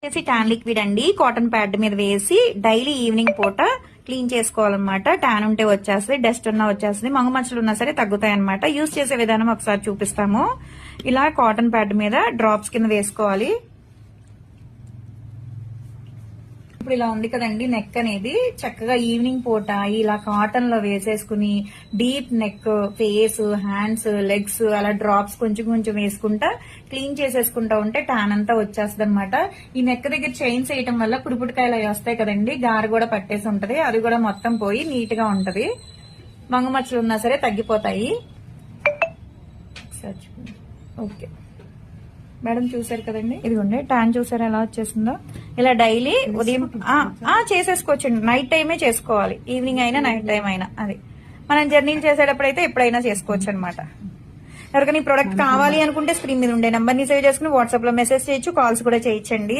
చేసి tan liquid అండి cotton pad మీద వేసి డైలీ ఈవినింగ్ పూట క్లీన్ చేసుకోవాలన్నమాట. టాన్ ఉంటే వచ్చేస్తుంది, డస్ట్ ఉన్నా వచ్చేస్తుంది, మంగుమచ్చలు ఉన్నా సరే తగ్గుతాయి అనమాట. యూజ్ చేసే విధానం ఒకసారి చూపిస్తాము. ఇలా కాటన్ ప్యాడ్ మీద డ్రాప్స్ కింద వేసుకోవాలి. ఇప్పుడు ఇలా ఉంది కదండి నెక్ అనేది, చక్కగా ఈవినింగ్ పూట ఇలా కాటన్ లో వేసేసుకుని deep neck, face, hands, legs అలా డ్రాప్స్ కొంచెం కొంచెం వేసుకుంటా క్లీన్ చేసేసుకుంటా ఉంటే టాన్ అంతా వచ్చేస్తుంది అనమాట. ఈ నెక్ దగ్గర చైన్స్ వేయటం వల్ల పుడిపుడికాయలు అవి వస్తాయి కదండి, గారు కూడా పట్టేసి ఉంటది, అది కూడా మొత్తం పోయి నీట్ గా ఉంటది. మంగుమచ్చలు ఉన్నా సరే తగ్గిపోతాయి. ఓకే మేడం చూసారు కదండి, ఇదిగోండి టాన్ చూసారు ఎలా వచ్చేసిందో. ఇలా డైలీ ఉదయం చేసేసుకోవచ్చండి. నైట్ టైమే చేసుకోవాలి, ఈవినింగ్ అయినా నైట్ టైం అయినా. అది మనం జర్నీలు చేసేటప్పుడు అయితే ఎప్పుడైనా చేసుకోవచ్చు అనమాట. ఎవరికైనా ఈ ప్రోడక్ట్ కావాలి అనుకుంటే స్క్రీన్ మీద ఉండే నెంబర్ ని సేవ్ చేసుకుని వాట్సాప్ లో మెసేజ్ చేయొచ్చు, కాల్స్ కూడా చేయొచ్చండి.